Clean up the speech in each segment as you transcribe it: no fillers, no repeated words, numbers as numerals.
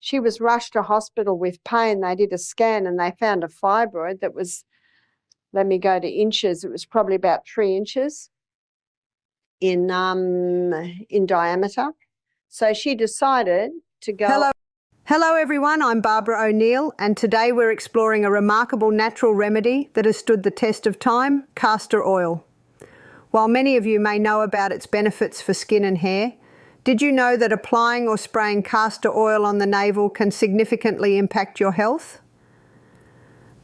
She was rushed to hospital with pain. They did a scan and they found a fibroid that was, let me go to inches, it was probably about 3 inches in diameter. So she decided to go. Hello everyone, I'm Barbara O'Neill, and today we're exploring a remarkable natural remedy that has stood the test of time, castor oil. While many of you may know about its benefits for skin and hair, did you know that applying or spraying castor oil on the navel can significantly impact your health?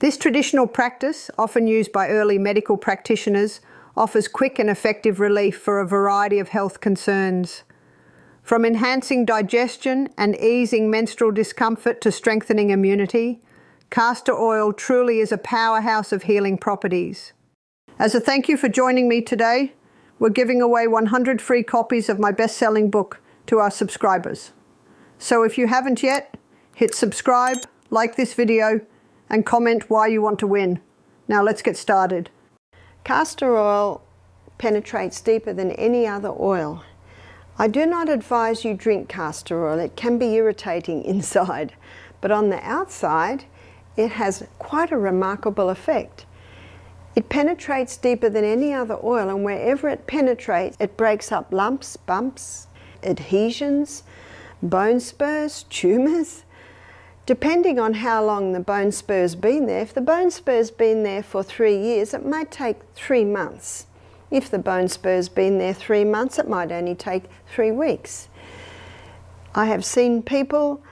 This traditional practice, often used by early medical practitioners, offers quick and effective relief for a variety of health concerns. From enhancing digestion and easing menstrual discomfort to strengthening immunity, castor oil truly is a powerhouse of healing properties. As a thank you for joining me today, we're giving away 100 free copies of my best-selling book to our subscribers. So if you haven't yet, hit subscribe, like this video, and comment why you want to win. Now let's get started. Castor oil penetrates deeper than any other oil. I do not advise you drink castor oil. It can be irritating inside, but on the outside, it has quite a remarkable effect. It penetrates deeper than any other oil, and wherever it penetrates, it breaks up lumps, bumps, adhesions, bone spurs, tumours. Depending on how long the bone spur's been there, if the bone spur's been there for 3 years, it might take 3 months. If the bone spur's been there 3 months, it might only take 3 weeks. I have seen people,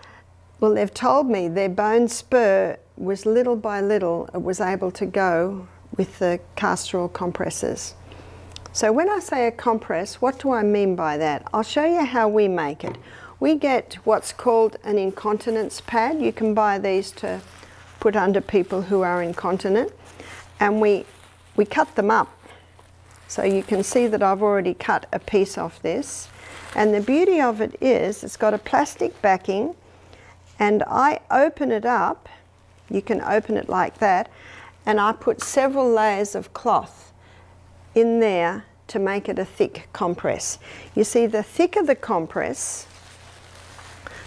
well, they've told me their bone spur was little by little, it was able to go with the castor oil compresses. So when I say a compress, what do I mean by that? I'll show you how we make it. We get what's called an incontinence pad. You can buy these to put under people who are incontinent. And we cut them up. So you can see that I've already cut a piece off this. And the beauty of it is it's got a plastic backing, and I open it up. You can open it like that. And I put several layers of cloth in there to make it a thick compress. You see, the thicker the compress,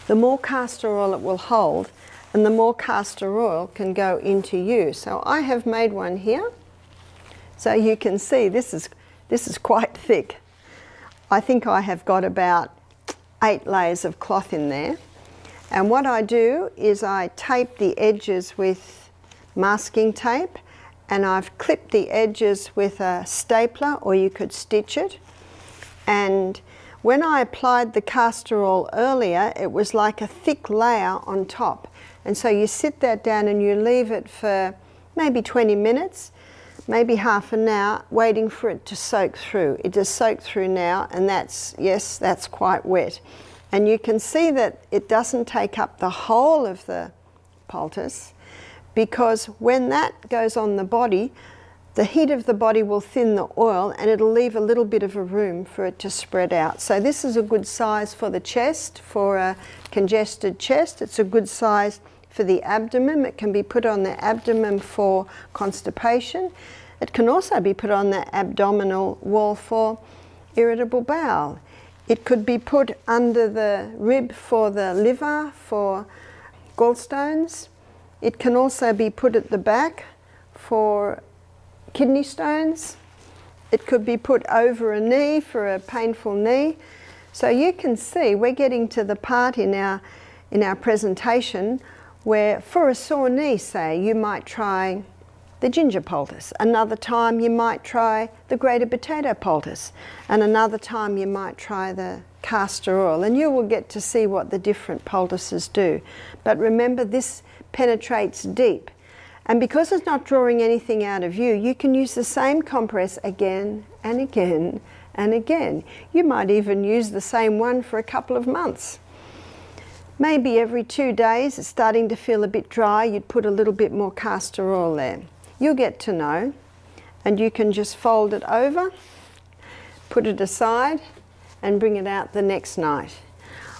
the more castor oil it will hold, and the more castor oil can go into you. So I have made one here. So you can see this is quite thick. I think I have got about 8 layers of cloth in there. And what I do is I tape the edges with masking tape, and I've clipped the edges with a stapler, or you could stitch it. And when I applied the castor oil earlier, it was like a thick layer on top. And so you sit that down and you leave it for maybe 20 minutes, maybe half an hour, waiting for it to soak through. It has soaked through now, and that's, yes, that's quite wet. And you can see that it doesn't take up the whole of the poultice, because when that goes on the body, the heat of the body will thin the oil, and it'll leave a little bit of a room for it to spread out. So this is a good size for the chest, for a congested chest. It's a good size for the abdomen. It can be put on the abdomen for constipation. It can also be put on the abdominal wall for irritable bowel. It could be put under the rib for the liver, for gallstones. It can also be put at the back for kidney stones. It could be put over a knee for a painful knee. So you can see we're getting to the part in our presentation where for a sore knee, say, you might try the ginger poultice. Another time you might try the grated potato poultice. And another time you might try the castor oil. And you will get to see what the different poultices do. But remember, this penetrates deep. And because it's not drawing anything out of you, you can use the same compress again and again and again. You might even use the same one for a couple of months. Maybe every 2 days, it's starting to feel a bit dry, you'd put a little bit more castor oil there. You'll get to know, and you can just fold it over, put it aside, and bring it out the next night.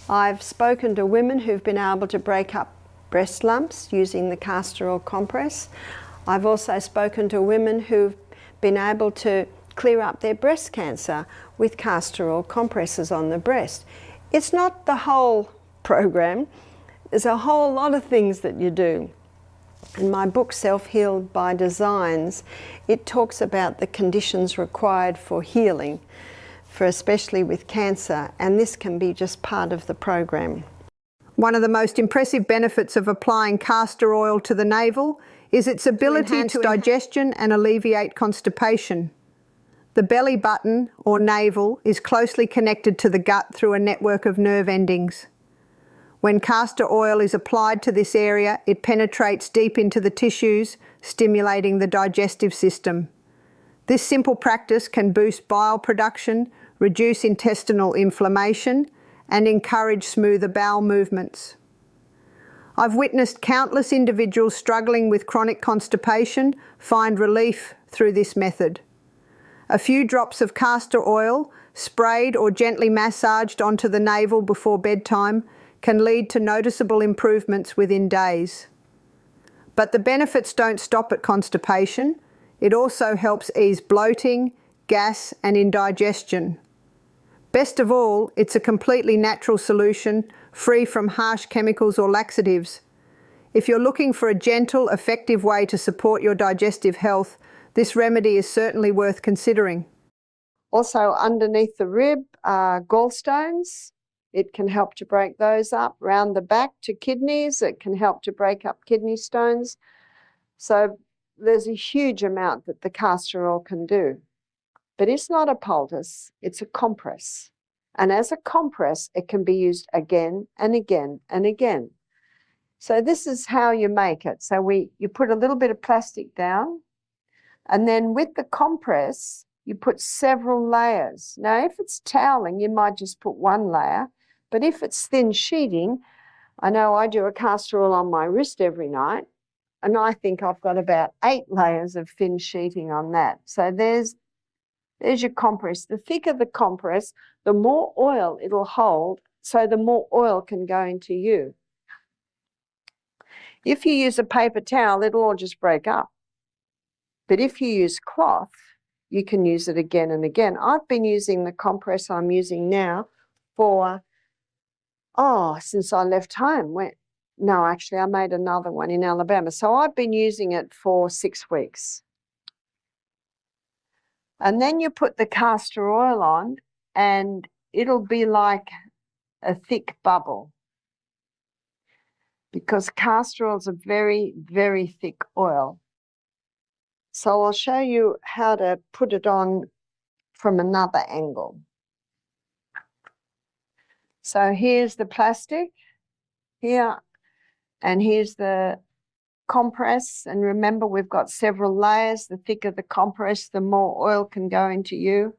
I've spoken to women who've been able to break up breast lumps using the castor oil compress. I've also spoken to women who've been able to clear up their breast cancer with castor oil compresses on the breast. It's not the whole program. There's a whole lot of things that you do. In my book, Self-Healed by Designs, it talks about the conditions required for healing, for especially with cancer, and this can be just part of the program. One of the most impressive benefits of applying castor oil to the navel is its ability to digestion and alleviate constipation. The belly button, or navel, is closely connected to the gut through a network of nerve endings. When castor oil is applied to this area, it penetrates deep into the tissues, stimulating the digestive system. This simple practice can boost bile production, reduce intestinal inflammation, and encourage smoother bowel movements. I've witnessed countless individuals struggling with chronic constipation find relief through this method. A few drops of castor oil, sprayed or gently massaged onto the navel before bedtime, can lead to noticeable improvements within days. But the benefits don't stop at constipation. It also helps ease bloating, gas, and indigestion. Best of all, it's a completely natural solution, free from harsh chemicals or laxatives. If you're looking for a gentle, effective way to support your digestive health, this remedy is certainly worth considering. Also, underneath the rib are gallstones. It can help to break those up. Round the back to kidneys, it can help to break up kidney stones. So there's a huge amount that the castor oil can do. But it's not a poultice, it's a compress. And as a compress, it can be used again and again and again. So this is how you make it. So you put a little bit of plastic down, and then with the compress, you put several layers. Now, if it's toweling, you might just put one layer. But if it's thin sheeting, I know I do a castor oil on my wrist every night, and I think I've got about 8 layers of thin sheeting on that. So there's your compress. The thicker the compress, the more oil it'll hold, so the more oil can go into you. If you use a paper towel, it'll all just break up. But if you use cloth, you can use it again and again. I've been using the compress I'm using now for, since I left home. No, actually, I made another one in Alabama. So I've been using it for 6 weeks. And then you put the castor oil on, and it'll be like a thick bubble, because castor oil is a very, very thick oil. So I'll show you how to put it on from another angle. So here's the plastic here, and here's the compress. And remember, we've got several layers. The thicker the compress, the more oil can go into you.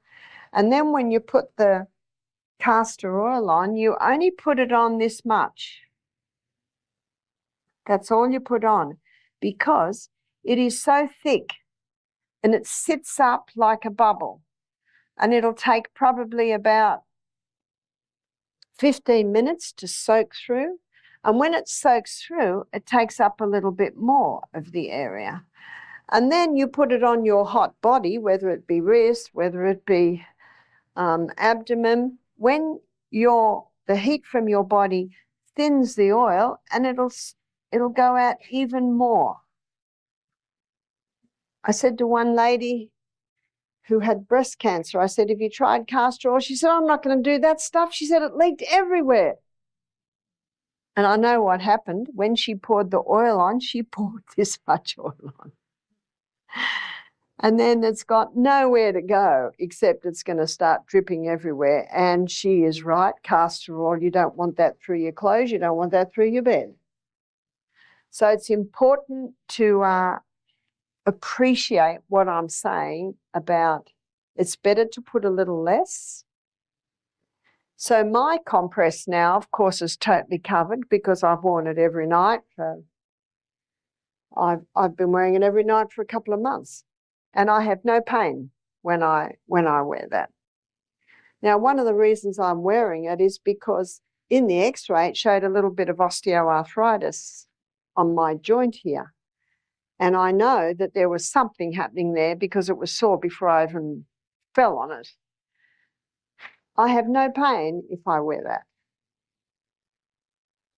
And then when you put the castor oil on, you only put it on this much. That's all you put on, because it is so thick and it sits up like a bubble, and it'll take probably about 15 minutes to soak through. And when it soaks through, it takes up a little bit more of the area. And then you put it on your hot body, whether it be wrist, whether it be abdomen. When the heat from your body thins the oil, and it'll go out even more. I said to one lady who had breast cancer, I said, "Have you tried castor oil?" She said, "I'm not going to do that stuff." She said it leaked everywhere. And I know what happened. When she poured the oil on, she poured this much oil on. And then it's got nowhere to go, except it's going to start dripping everywhere. And she is right, castor oil, you don't want that through your clothes, you don't want that through your bed. So it's important to appreciate what I'm saying about it's better to put a little less. So my compress now, of course, is totally covered because I've worn it every night. I've been wearing it every night for a couple of months, and I have no pain when I wear that. Now, one of the reasons I'm wearing it is because in the X-ray it showed a little bit of osteoarthritis on my joint here, and I know that there was something happening there because it was sore before I even fell on it. I have no pain if I wear that.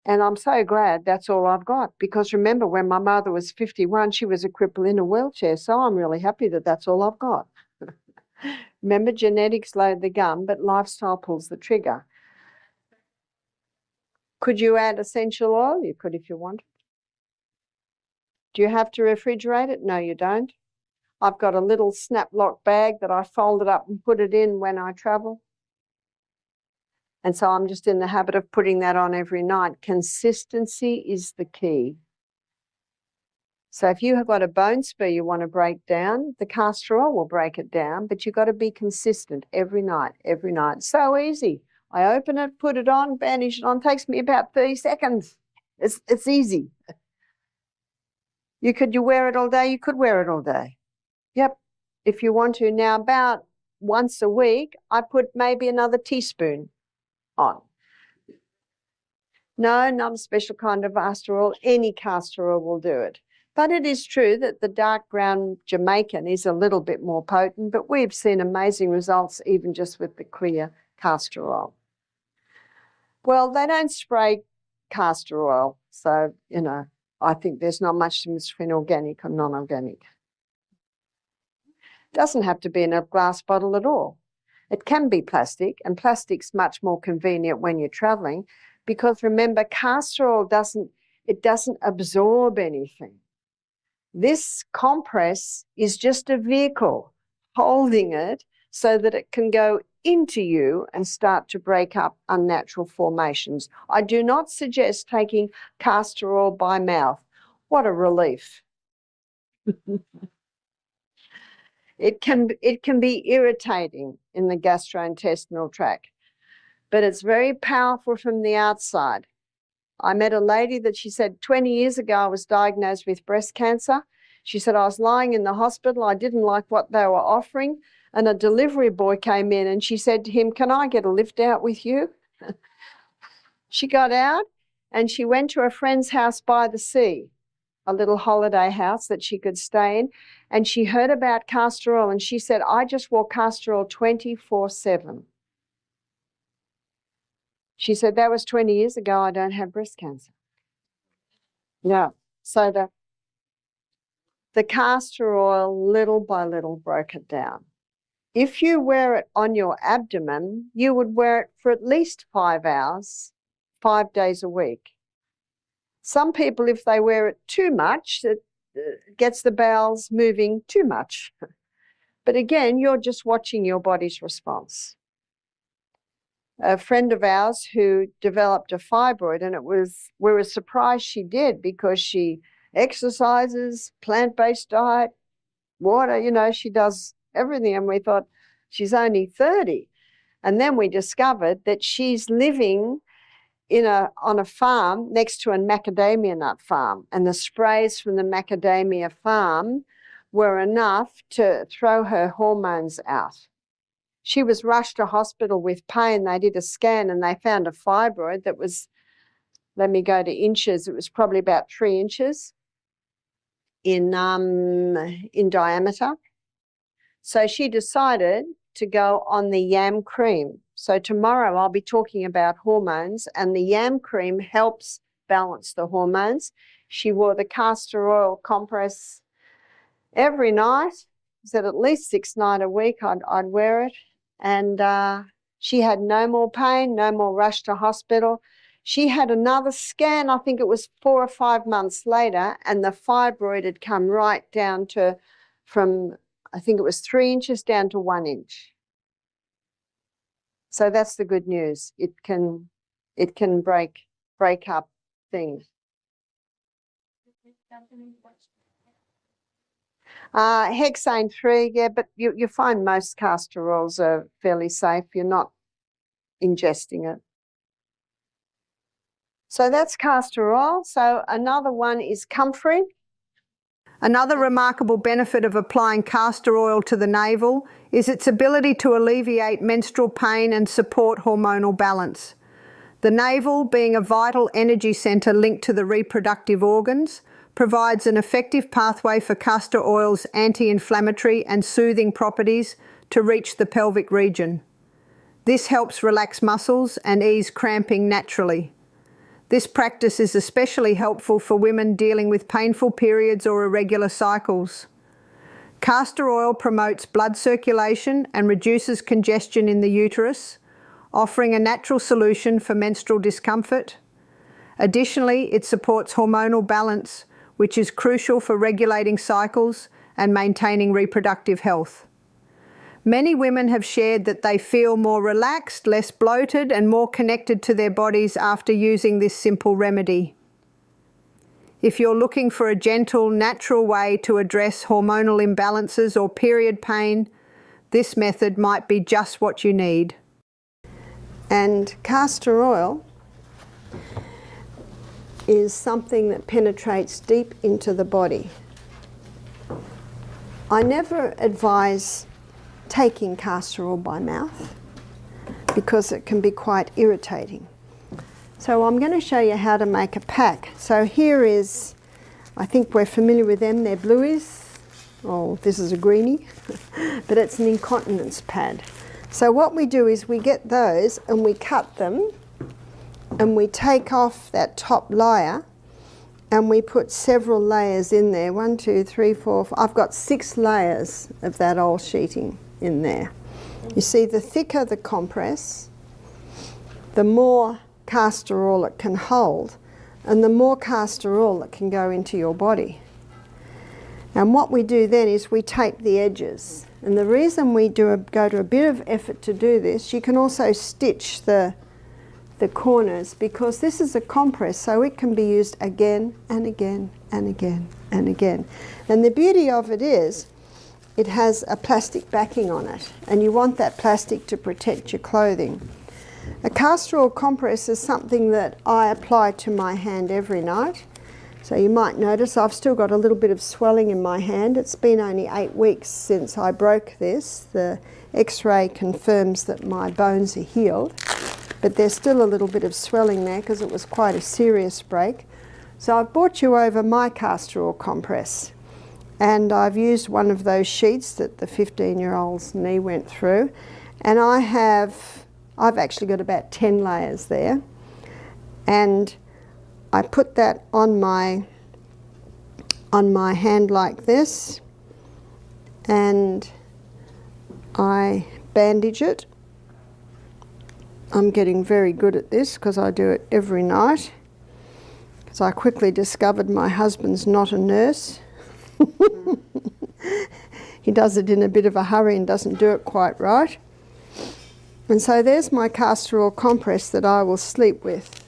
And I'm so glad that's all I've got, because remember, when my mother was 51, she was a cripple in a wheelchair. So I'm really happy that that's all I've got. Remember, genetics load the gun, but lifestyle pulls the trigger. Could you add essential oil? You could if you want. Do you have to refrigerate it? No, you don't. I've got a little snap lock bag that I folded up and put it in when I travel. And so I'm just in the habit of putting that on every night. Consistency is the key. So if you have got a bone spur you want to break down, the castor oil will break it down, but you've got to be consistent every night, every night. So easy. I open it, put it on, bandage it on. It takes me about 30 seconds. It's easy. You wear it all day? You could wear it all day. Yep, if you want to. Now, about once a week, I put maybe another teaspoon on. No, not a special kind of castor oil. Any castor oil will do it. But it is true that the dark brown Jamaican is a little bit more potent, but we've seen amazing results even just with the clear castor oil. Well, they don't spray castor oil, so, you know, I think there's not much difference between organic and non-organic. It doesn't have to be in a glass bottle at all. It can be plastic, and plastic's much more convenient when you're traveling, because remember, castor oil doesn't absorb anything. This compress is just a vehicle holding it so that it can go into you and start to break up unnatural formations. I do not suggest taking castor oil by mouth. What a relief. It can be irritating in the gastrointestinal tract, but it's very powerful from the outside. I met a lady that she said 20 years ago I was diagnosed with breast cancer. She said, I was lying in the hospital. I didn't like what they were offering. And a delivery boy came in and she said to him, can I get a lift out with you? She got out and she went to a friend's house by the sea, a little holiday house that she could stay in. And she heard about castor oil and she said, I just wore castor oil 24/7. She said, that was 20 years ago. I don't have breast cancer. Yeah. So the castor oil, little by little, broke it down. If you wear it on your abdomen, you would wear it for at least 5 hours, 5 days a week. Some people, if they wear it too much, it gets the bowels moving too much. But again, you're just watching your body's response. A friend of ours who developed a fibroid, and we were surprised she did, because she exercises, plant-based diet, water, you know, she does everything. And we thought, she's only 30. And then we discovered that she's living on a farm next to a macadamia nut farm. And the sprays from the macadamia farm were enough to throw her hormones out. She was rushed to hospital with pain. They did a scan and they found a fibroid that was, let me go to inches, it was probably about 3 inches in diameter. So she decided to go on the yam cream. So tomorrow I'll be talking about hormones, and the yam cream helps balance the hormones. She wore the castor oil compress every night. She said at least 6 nights a week I'd wear it. And she had no more pain, no more rush to hospital. She had another scan, I think it was 4 or 5 months later, and the fibroid had come right down to, from, I think it was 3 inches down to 1 inch. So that's the good news. It can break up things. Hexane 3, yeah, but you find most castor oils are fairly safe. You're not ingesting it. So that's castor oil. So another one is comfrey. Another remarkable benefit of applying castor oil to the navel is its ability to alleviate menstrual pain and support hormonal balance. The navel, being a vital energy centre linked to the reproductive organs, provides an effective pathway for castor oil's anti-inflammatory and soothing properties to reach the pelvic region. This helps relax muscles and ease cramping naturally. This practice is especially helpful for women dealing with painful periods or irregular cycles. Castor oil promotes blood circulation and reduces congestion in the uterus, offering a natural solution for menstrual discomfort. Additionally, it supports hormonal balance, which is crucial for regulating cycles and maintaining reproductive health. Many women have shared that they feel more relaxed, less bloated, and more connected to their bodies after using this simple remedy. If you're looking for a gentle, natural way to address hormonal imbalances or period pain, this method might be just what you need. And castor oil is something that penetrates deep into the body. I never advise taking castor oil by mouth because it can be quite irritating. So I'm going to show you how to make a pack. So here is, I think we're familiar with them, they're blueies. Oh, this is a greenie, but it's an incontinence pad. So what we do is we get those and we cut them and we take off that top layer and we put several layers in there. 1, 2, 3, 4, 5. I've got 6 layers of that oil sheeting in there. You see, the thicker the compress, the more castor oil it can hold, and the more castor oil that can go into your body. And what we do then is we tape the edges. And the reason we go to a bit of effort to do this, you can also stitch the corners, because this is a compress, so it can be used again and again and again and again. And the beauty of it is it has a plastic backing on it, and you want that plastic to protect your clothing. A castor oil compress is something that I apply to my hand every night. So you might notice I've still got a little bit of swelling in my hand. It's been only 8 weeks since I broke this. The X-ray confirms that my bones are healed, but there's still a little bit of swelling there because it was quite a serious break. So I've brought you over my castor oil compress, and I've used one of those sheets that the 15-year-old's knee went through, and I've actually got about 10 layers there, and I put that on my hand like this, and I bandage it. I'm getting very good at this because I do it every night, because I quickly discovered my husband's not a nurse. He does it in a bit of a hurry and doesn't do it quite right. And so there's my castor oil compress that I will sleep with.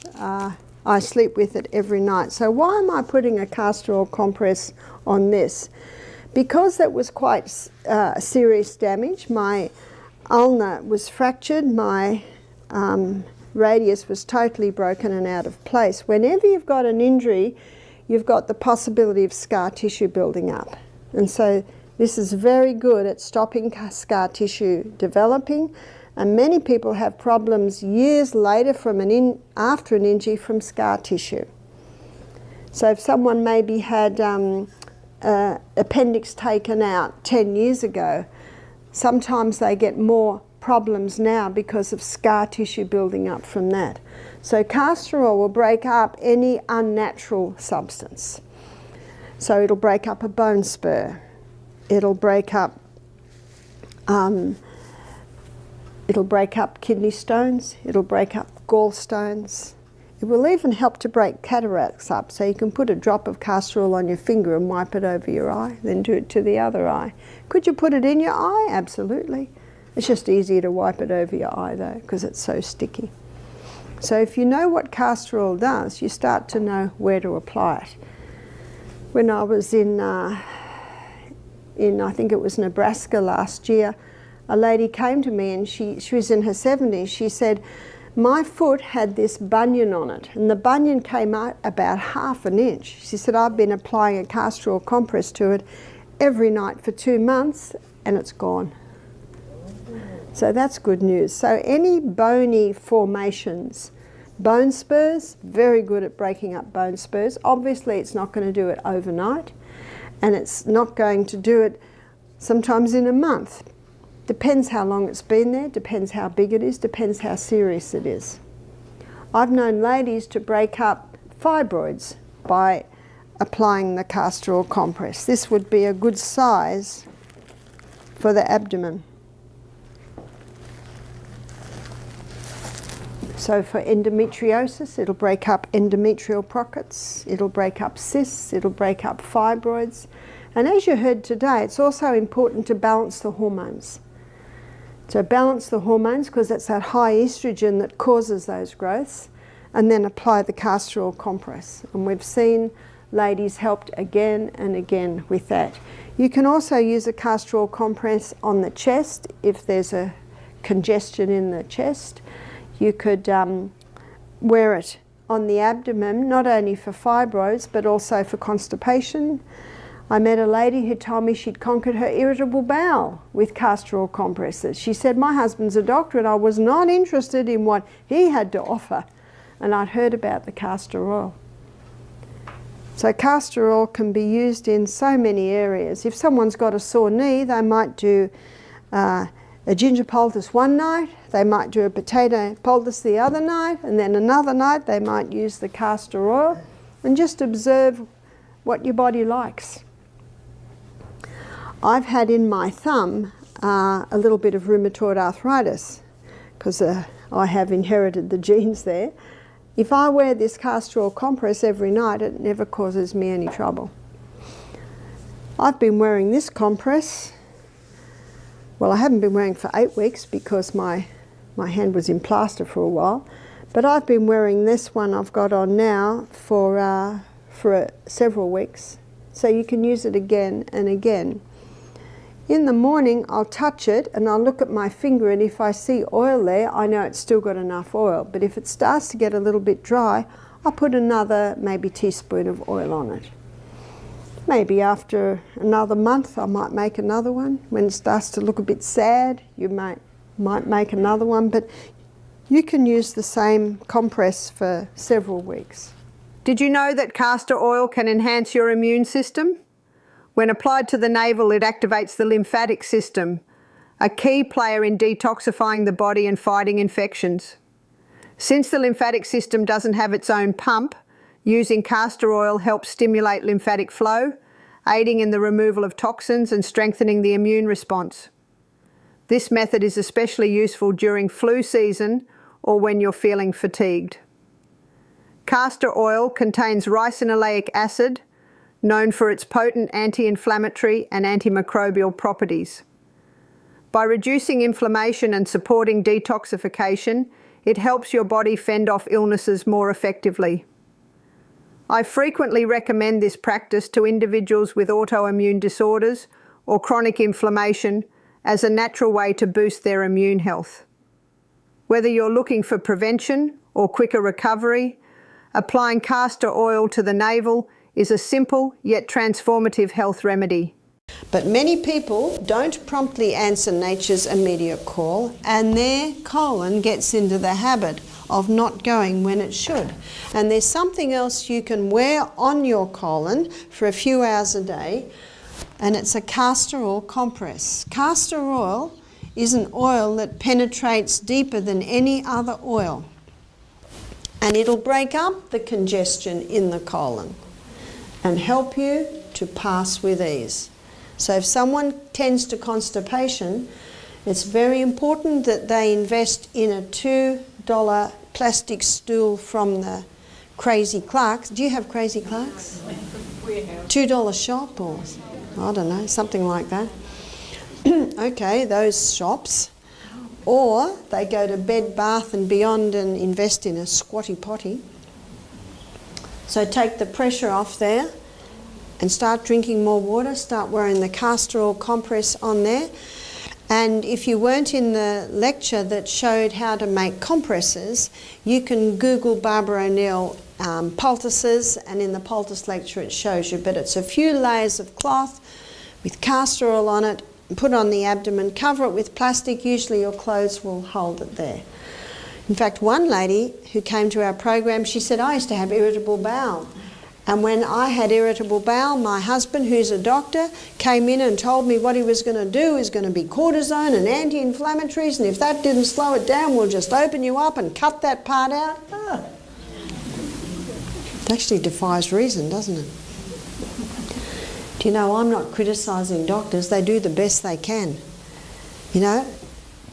I sleep with it every night. So why am I putting a castor oil compress on this? Because that was quite serious damage. My ulna was fractured, my radius was totally broken and out of place. Whenever you've got an injury, you've got the possibility of scar tissue building up. And so this is very good at stopping scar tissue developing. And many people have problems years later after an injury from scar tissue. So if someone maybe had appendix taken out 10 years ago, sometimes they get more problems now because of scar tissue building up from that. So castor oil will break up any unnatural substance. So it'll break up a bone spur. It'll break up kidney stones, it'll break up gallstones. It will even help to break cataracts up, so you can put a drop of castor oil on your finger and wipe it over your eye, then do it to the other eye. Could you put it in your eye? Absolutely. It's just easier to wipe it over your eye though, because it's so sticky. So if you know what castor oil does, you start to know where to apply it. When I was in I think it was Nebraska last year, a lady came to me and she was in her 70s. She said, my foot had this bunion on it, and the bunion came out about 1/2 inch. She said, I've been applying a castor oil compress to it every night for 2 months and it's gone. So that's good news. So any bony formations, bone spurs, very good at breaking up bone spurs. Obviously it's not going to do it overnight, and it's not going to do it sometimes in a month. Depends how long it's been there, depends how big it is, depends how serious it is. I've known ladies to break up fibroids by applying the castor oil compress. This would be a good size for the abdomen. So for endometriosis, it'll break up endometrial pockets, it'll break up cysts, it'll break up fibroids. And as you heard today, it's also important to balance the hormones. So balance the hormones, because it's that high estrogen that causes those growths, and then apply the castor oil compress. And we've seen ladies helped again and again with that. You can also use a castor oil compress on the chest if there's a congestion in the chest. You could wear it on the abdomen, not only for fibroids but also for constipation. I met a lady who told me she'd conquered her irritable bowel with castor oil compresses. She said, my husband's a doctor and I was not interested in what he had to offer. And I'd heard about the castor oil. So castor oil can be used in so many areas. If someone's got a sore knee, they might do a ginger poultice one night, they might do a potato poultice the other night, and then another night they might use the castor oil, and just observe what your body likes. I've had in my thumb a little bit of rheumatoid arthritis, because I have inherited the genes there. If I wear this castor oil compress every night, it never causes me any trouble. I've been wearing this compress. Well, I haven't been wearing for 8 weeks because my hand was in plaster for a while, but I've been wearing this one I've got on now for several weeks. So you can use it again and again. In the morning, I'll touch it and I'll look at my finger, and if I see oil there, I know it's still got enough oil. But if it starts to get a little bit dry, I'll put another maybe teaspoon of oil on it. Maybe after another month I might make another one. When it starts to look a bit sad, you might make another one, but you can use the same compress for several weeks. Did you know that castor oil can enhance your immune system? When applied to the navel, it activates the lymphatic system, a key player in detoxifying the body and fighting infections. Since the lymphatic system doesn't have its own pump, using castor oil helps stimulate lymphatic flow, aiding in the removal of toxins and strengthening the immune response. This method is especially useful during flu season or when you're feeling fatigued. Castor oil contains ricinoleic acid, known for its potent anti-inflammatory and antimicrobial properties. By reducing inflammation and supporting detoxification, it helps your body fend off illnesses more effectively. I frequently recommend this practice to individuals with autoimmune disorders or chronic inflammation as a natural way to boost their immune health. Whether you're looking for prevention or quicker recovery, applying castor oil to the navel is a simple yet transformative health remedy. But many people don't promptly answer nature's immediate call, and their colon gets into the habit of not going when it should. And there's something else you can wear on your colon for a few hours a day, and it's a castor oil compress. Castor oil is an oil that penetrates deeper than any other oil, and it'll break up the congestion in the colon and help you to pass with ease. So if someone tends to constipation, it's very important that they invest in a $2 plastic stool from the Crazy Clarks. Do you have Crazy Clarks? We have. $2 shop, or I don't know, something like that. Okay, those shops. Or they go to Bed Bath and Beyond and invest in a squatty potty. So take the pressure off there and start drinking more water, start wearing the castor oil compress on there. And if you weren't in the lecture that showed how to make compresses, you can Google Barbara O'Neill poultices, and in the poultice lecture it shows you. But it's a few layers of cloth with castor oil on it, put on the abdomen, cover it with plastic, usually your clothes will hold it there. In fact, one lady who came to our program, she said, I used to have irritable bowel. And when I had irritable bowel, my husband, who's a doctor, came in and told me what he was going to do is going to be cortisone and anti-inflammatories, and if that didn't slow it down, we'll just open you up and cut that part out. Oh. It actually defies reason, doesn't it? Do you know, I'm not criticising doctors. They do the best they can. You know,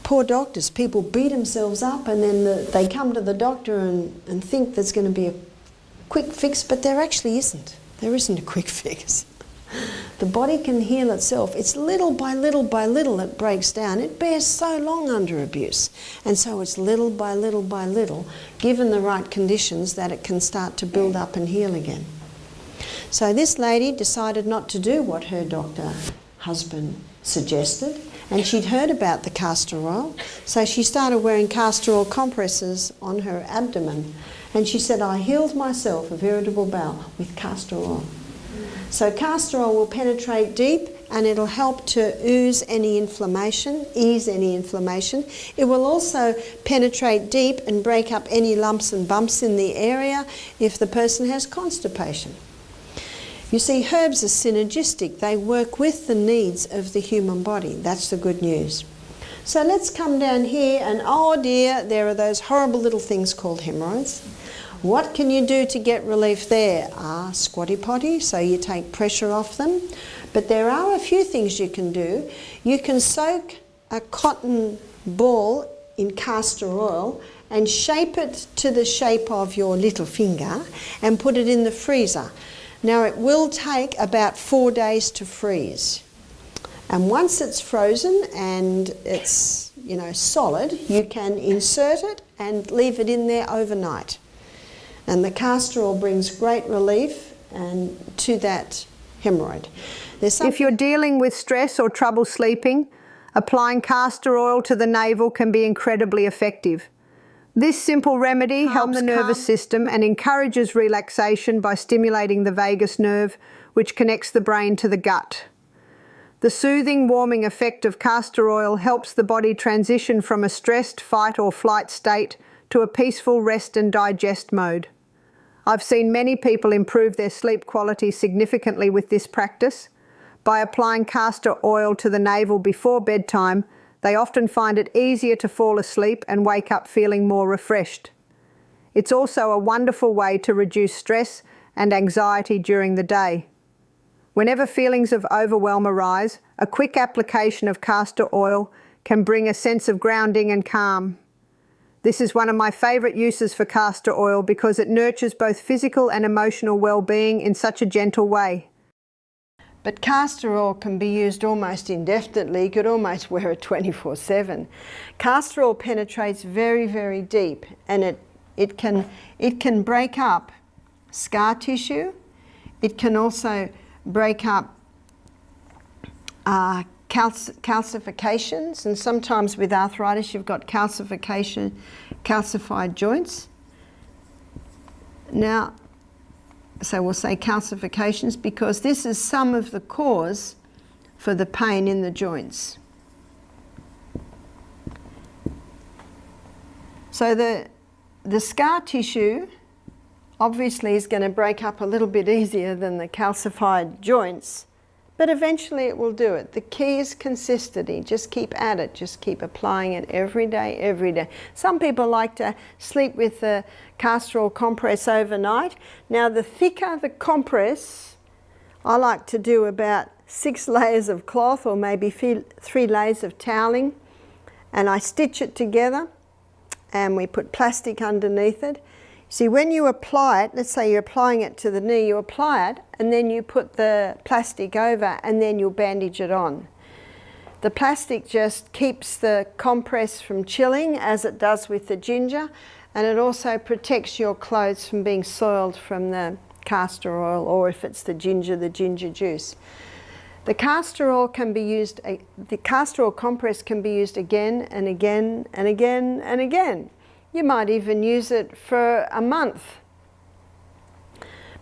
poor doctors, people beat themselves up and then they come to the doctor and think there's going to be a quick fix, but there actually isn't. There isn't a quick fix. The body can heal itself. It's little by little by little it breaks down. It bears so long under abuse. And so it's little by little by little, given the right conditions, that it can start to build up and heal again. So this lady decided not to do what her doctor husband suggested, and she'd heard about the castor oil, so she started wearing castor oil compresses on her abdomen. And she said, I healed myself of irritable bowel with castor oil. So castor oil will penetrate deep and it'll help to ease any inflammation. It will also penetrate deep and break up any lumps and bumps in the area if the person has constipation. You see, herbs are synergistic. They work with the needs of the human body. That's the good news. So let's come down here and, oh dear, there are those horrible little things called hemorrhoids. What can you do to get relief there? Squatty potty, so you take pressure off them. But there are a few things you can do. You can soak a cotton ball in castor oil and shape it to the shape of your little finger and put it in the freezer. Now it will take about 4 days to freeze. And once it's frozen and it's, you know, solid, you can insert it and leave it in there overnight. And the castor oil brings great relief to that hemorrhoid. If you're dealing with stress or trouble sleeping, applying castor oil to the navel can be incredibly effective. This simple remedy helps the nervous system and encourages relaxation by stimulating the vagus nerve, which connects the brain to the gut. The soothing, warming effect of castor oil helps the body transition from a stressed fight or flight state to a peaceful rest and digest mode. I've seen many people improve their sleep quality significantly with this practice. By applying castor oil to the navel before bedtime, they often find it easier to fall asleep and wake up feeling more refreshed. It's also a wonderful way to reduce stress and anxiety during the day. Whenever feelings of overwhelm arise, a quick application of castor oil can bring a sense of grounding and calm. This is one of my favourite uses for castor oil because it nurtures both physical and emotional well-being in such a gentle way. But castor oil can be used almost indefinitely. You could almost wear it 24/7. Castor oil penetrates very, very deep, and it can break up scar tissue. It can also break up calcifications, and sometimes with arthritis you've got calcified joints. Now, so we'll say calcifications because this is some of the cause for the pain in the joints. So the scar tissue obviously is going to break up a little bit easier than the calcified joints, but eventually it will do it. The key is consistency. Just keep at it. Just keep applying it every day, every day. Some people like to sleep with the castor oil compress overnight. Now, the thicker the compress, I like to do about 6 layers of cloth or maybe 3 layers of toweling, and I stitch it together and we put plastic underneath it. See, when you apply it, let's say you're applying it to the knee, you apply it and then you put the plastic over and then you'll bandage it on. The plastic just keeps the compress from chilling as it does with the ginger, and it also protects your clothes from being soiled from the castor oil, or if it's the ginger juice. The castor oil can be used, the castor oil compress can be used again and again and again and again. You might even use it for a month.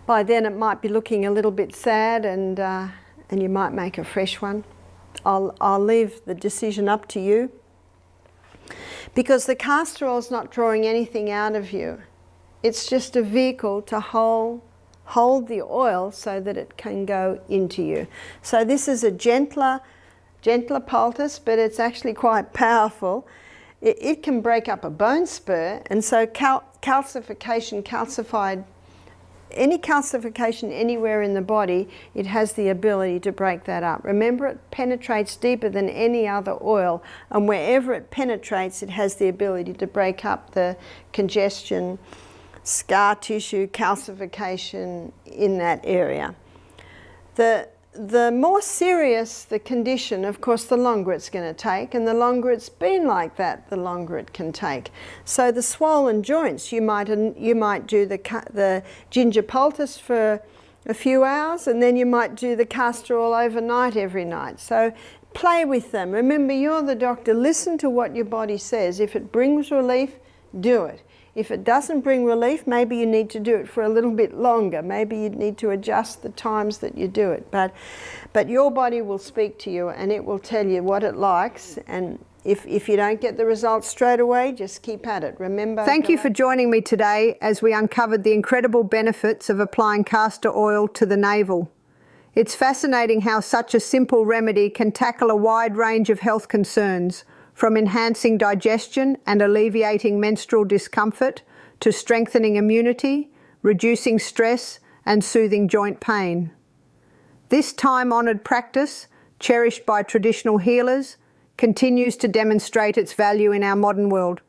By then it might be looking a little bit sad and you might make a fresh one. I'll leave the decision up to you, because the castor oil is not drawing anything out of you. It's just a vehicle to hold hold the oil so that it can go into you. So this is a gentler poultice, but it's actually quite powerful. It can break up a bone spur, and so any calcification anywhere in the body, it has the ability to break that up. Remember, it penetrates deeper than any other oil, and wherever it penetrates, it has the ability to break up the congestion, scar tissue, calcification in that area. The more serious the condition, of course, the longer it's going to take, and the longer it's been like that, the longer it can take. So the swollen joints, you might do the ginger poultice for a few hours, and then you might do the castor oil overnight every night. So play with them. Remember, you're the doctor. Listen to what your body says. If it brings relief, do it. If it doesn't bring relief, maybe you need to do it for a little bit longer. Maybe you need to adjust the times that you do it. But your body will speak to you, and it will tell you what it likes. And if you don't get the results straight away, just keep at it. Remember. Thank you for joining me today as we uncovered the incredible benefits of applying castor oil to the navel. It's fascinating how such a simple remedy can tackle a wide range of health concerns, from enhancing digestion and alleviating menstrual discomfort to strengthening immunity, reducing stress and soothing joint pain. This time-honoured practice, cherished by traditional healers, continues to demonstrate its value in our modern world.